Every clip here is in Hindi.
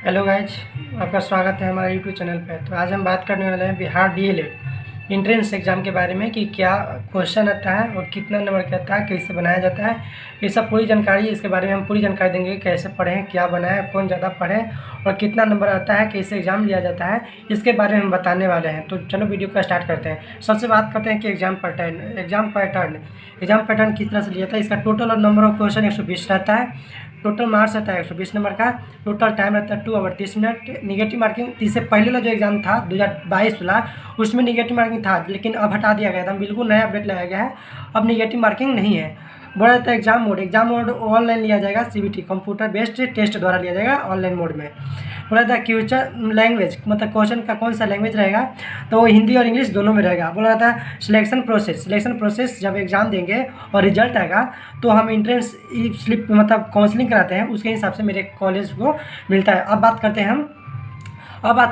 हेलो गाइज, आपका स्वागत है हमारे यूट्यूब चैनल पे। तो आज हम बात करने वाले हैं बिहार डीएलएड इंट्रेंस एग्ज़ाम के बारे में कि क्या क्वेश्चन आता है और कितना नंबर का आता है, कैसे बनाया जाता है। ये सब पूरी जानकारी, इसके बारे में हम पूरी जानकारी देंगे। कैसे पढ़ें, क्या बनाए, कौन ज़्यादा पढ़े और कितना नंबर आता है, कैसे एग्ज़ाम लिया जाता है, इसके बारे में हम बताने वाले हैं। तो चलो वीडियो का स्टार्ट करते हैं। सबसे बात करते हैं कि एग्ज़ाम पैटर्न किस तरह से लिया जाता है। इसका टोटल और नंबर ऑफ क्वेश्चन 120 रहता है। टोटल मार्क्स रहता है 120 नंबर का। टोटल टाइम रहता है 2 आवर 30 मिनट। निगेटिव मार्किंग, इससे पहले वाला जो एग्ज़ाम था 2022 वाला, उसमें निगेटिव मार्किंग था, लेकिन अब हटा दिया गया था। बिल्कुल नया अपडेट लाया गया है, अब निगेटिव मार्किंग नहीं है। बोला जाता है एग्जाम मोड ऑनलाइन लिया जाएगा। सीबीटी कंप्यूटर बेस्ड टेस्ट द्वारा लिया जाएगा ऑनलाइन मोड में। बोला जाता है फ्यूचर लैंग्वेज, मतलब क्वेश्चन का कौन सा लैंग्वेज रहेगा, तो वो हिंदी और इंग्लिश दोनों में रहेगा। बोला जाता है सिलेक्शन प्रोसेस जब एग्ज़ाम देंगे और रिजल्ट आएगा तो हम इंट्रेंस स्लिप मतलब काउंसलिंग कराते हैं, उसके हिसाब से मेरे कॉलेज को मिलता है। अब बात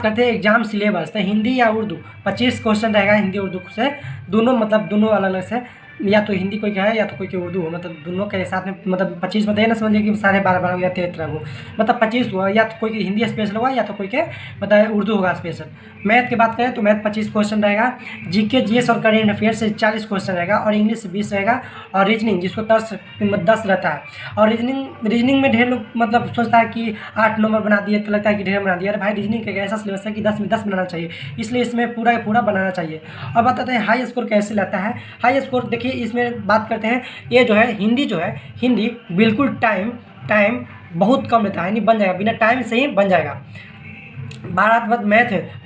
करते हैं एग्जाम सिलेबस। तो हिंदी या उर्दू 25 क्वेश्चन रहेगा, हिंदी उर्दू से दोनों, मतलब दोनों अलग अलग से, या तो हिंदी कोई का है या तो कोई की उर्दू हो, मतलब दोनों के साथ में, मतलब 25 मतलब ये ना समझिए कि 12.5 हो या 13 हो, मतलब 25 हुआ, या तो कोई की हिंदी स्पेशल होगा या तो कोई के मतलब उर्दू होगा स्पेशल। मैथ की बात करें तो मैथ 25 क्वेश्चन रहेगा। जीके जीएस और करेंट अफेयर्स से 40 क्वेश्चन रहेगा और इंग्लिश से 20 रहेगा। और रीजनिंग जिसको 10 रहता है। और रीजनिंग में ढेर लोग मतलब सोचता है कि 8 नंबर बना दिए तो लगता है कि ढेर बना दिया। अरे भाई, रीजनिंग का ऐसा सिलेबस है कि 10 में 10 बनाना चाहिए, इसलिए इसमें पूरा पूरा बनाना चाहिए। अब बताते हैं हाई स्कोर कैसे लाता है। हाई स्कोर देखिए, इसमें बात करते हैं, ये जो है हिंदी बिल्कुल टाइम बहुत कम लेता है, नहीं बन जाएगा, बिना टाइम से ही बन जाएगा। बात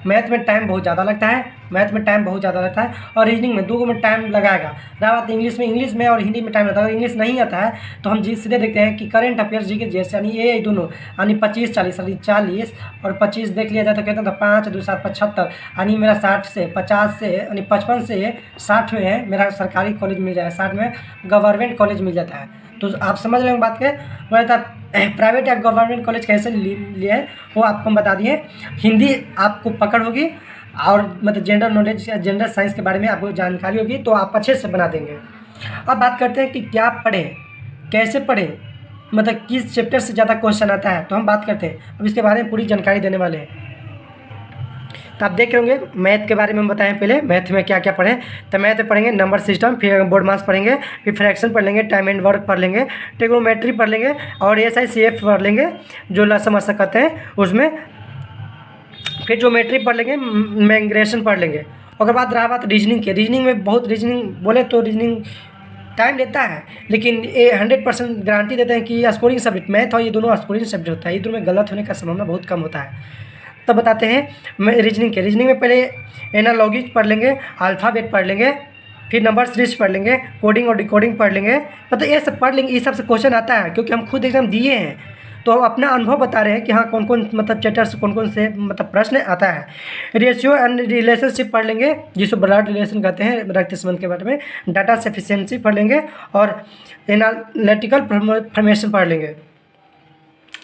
मैथ में टाइम बहुत ज़्यादा लगता है, और रीजनिंग में 2 में टाइम लगाएगा। रहा बात इंग्लिश में और हिंदी में टाइम लगता है। अगर इंग्लिश नहीं आता है तो हम सीधे देखते हैं कि करंट अफेयर्स जीके जैसे, यानी ये दोनों, यानी 25-40, यानी 40 और 25 देख लिया जाए तो कहते हैं 5 2 7 75, यानी मेरा 60 से 50 से, यानी 55 से 60 में है मेरा सरकारी कॉलेज मिल जाए, 60 में गवर्नमेंट कॉलेज मिल जाता है। तो आप समझ रहे हैं बात के। बोला प्राइवेट या गवर्नमेंट कॉलेज कैसे लिए वो आपको हम बता दिए। हिंदी आपको पकड़ होगी और मतलब जनरल नॉलेज या जनरल साइंस के बारे में आपको जानकारी होगी, तो आप अच्छे से बना देंगे। अब बात करते हैं कि क्या पढ़ें, कैसे पढ़ें, मतलब किस चैप्टर से ज़्यादा क्वेश्चन आता है, तो हम बात करते हैं। अब इसके बारे में पूरी जानकारी देने वाले हैं। तो आप देख रहे होंगे मैथ के बारे में हम बताएं। पहले मैथ में क्या क्या पढ़ें, तो मैथ में पढ़ेंगे नंबर सिस्टम, फिर बोर्ड मास पढ़ेंगे, फिर फ्रैक्शन पढ़ लेंगे, टाइम एंड वर्क पढ़ लेंगे, ट्रिग्नोमेट्री पढ़ लेंगे और SICF पढ़ लेंगे जो समझ सकते हैं उसमें। फिर ज्योमेट्री पढ़ लेंगे, माइग्रेशन पढ़ लेंगे। उसके बाद रहा बात रीजनिंग में बहुत रीजनिंग बोले तो रीजनिंग टाइम लेता है, लेकिन ये 100% गारंटी देते हैं कि स्कोरिंग सब्जेक्ट मैथ और ये दोनों स्कोरिंग सब्जेक्ट होता है, ये दोनों में गलत होने का संभावना बहुत कम होता है। तब बताते हैं रीजनिंग में पहले एनालॉगी पढ़ लेंगे, अल्फ़ाबेट पढ़ लेंगे, फिर नंबर सीरीज पढ़ लेंगे, कोडिंग और डिकोडिंग पढ़ लेंगे। मतलब ये सब पढ़ लेंगे, ये सब से क्वेश्चन आता है क्योंकि हम खुद एग्जाम दिए हैं, तो हम अपना अनुभव बता रहे हैं कि हाँ कौन कौन मतलब चैप्टर से कौन से मतलब प्रश्न आता है। रेशियो एंड रिलेशनशिप पढ़ लेंगे, जिसको ब्लड रिलेशन कहते हैं, रक्त संबंध के बारे में। डाटा सफिशिएंसी पढ़ लेंगे और एनालिटिकल फॉर्मेशन पढ़ लेंगे।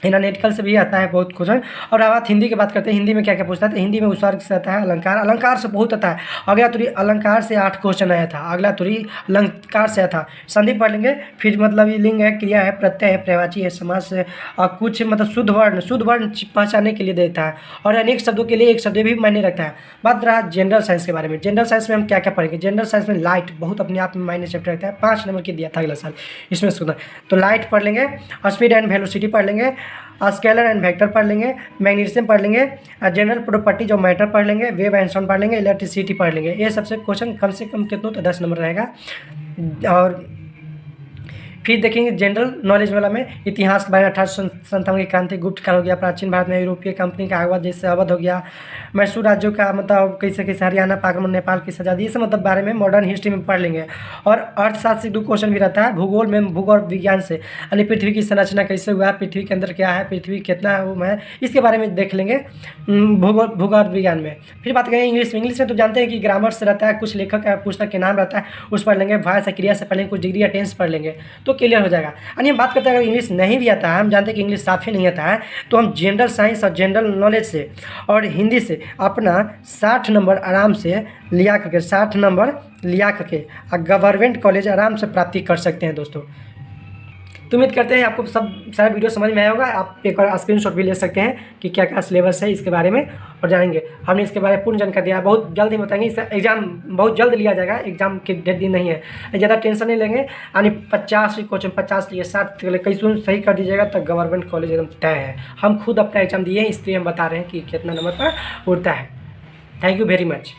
एनालिटिकल से भी आता है बहुत क्वेश्चन। और अब बात हिंदी की बात करते हैं। हिंदी में क्या क्या पूछता है, तो हिंदी में उपसर्ग से आता है, अलंकार से बहुत आता है। अगला तुरी अलंकार से 8 क्वेश्चन आया था, अगला तुरी अलंकार से आया था। संधि पढ़ लेंगे, फिर मतलब ये लिंग है, क्रिया है, प्रत्यय है, प्रवाची है, समास है, और कुछ मतलब शुद्ध वर्ण पहचानने के लिए देता है, और अनेक शब्दों के लिए एक शब्द भी मायने रखता है। बात रहा जनरल साइंस के बारे में। जनरल साइंस में हम क्या क्या पढ़ेंगे। जनरल साइंस में लाइट बहुत अपने आप में मायने चैप्टर रखता है, 5 नंबर की दिया था अगला साल इसमें सुना। तो लाइट पढ़ लेंगे, स्पीड एंड वेलोसिटी पढ़ लेंगे, स्केलर एंड वेक्टर पढ़ लेंगे, मैग्नीशियम पढ़ लेंगे, जनरल प्रॉपर्टीज ऑफ मैटर पढ़ लेंगे, वेव एंड साउंड पढ़ लेंगे, इलेक्ट्रिसिटी पढ़ लेंगे। ये सबसे क्वेश्चन कम से कम कितना तो 10 नंबर रहेगा। और फिर देखेंगे जनरल नॉलेज वाला में इतिहास के बारे में। 1857 की क्रांति, गुप्त काल हो गया, प्राचीन भारत में यूरोपीय कंपनी का आगमन, जैसे अवध हो गया, मैसूर राज्यों का मतलब कैसे हरियाणा, पाकमान, नेपाल की आज़ादी, ये सब मतलब बारे में मॉडर्न हिस्ट्री में पढ़ लेंगे। और अर्थशास्त्र से 2 क्वेश्चन भी रहता है। भूगोल में भूगोल विज्ञान से, यानी पृथ्वी की संरचना कैसे हुआ, पृथ्वी के अंदर क्या है, पृथ्वी कितना है, इसके बारे में देख लेंगे भूगोल विज्ञान में। फिर बात करें इंग्लिश में तो जानते हैं कि ग्रामर से रहता है, कुछ लेखक का पुस्तक के नाम रहता है, उस पढ़ लेंगे। वॉइस क्रिया से पढ़ लेंगे, कुछ डिग्री या टेंस पढ़ लेंगे तो क्लियर हो जाएगा। यानी हम बात करते हैं अगर इंग्लिश नहीं भी आता है, हम जानते हैं कि इंग्लिश साफ ही नहीं आता है, तो हम जनरल साइंस और जनरल नॉलेज से और हिंदी से अपना 60 नंबर आराम से लिया करके, 60 नंबर लिया करके गवर्नमेंट कॉलेज आराम से प्राप्ति कर सकते हैं दोस्तों। तो उम्मीद करते हैं आपको सब सारा वीडियो समझ में आया होगा। आप एक बार स्क्रीनशॉट भी ले सकते हैं कि क्या क्या सिलेबस है इसके बारे में, और जानेंगे। हमने इसके बारे में पूर्ण जानकारी दिया है, बहुत जल्द ही बताएंगे। इसका एग्जाम बहुत जल्द लिया जाएगा, एग्जाम की डेट दिन नहीं है, ज़्यादा टेंशन नहीं लेंगे। यानी 50 क्वेश्चन, 50 लिए 60 कई सही कर दीजिएगा तो गवर्नमेंट कॉलेज एकदम तय है। हम खुद अपना एग्जाम दिए हैं, इसलिए हम बता रहे हैं कि कितना नंबर पर उड़ता है। Thank you very much.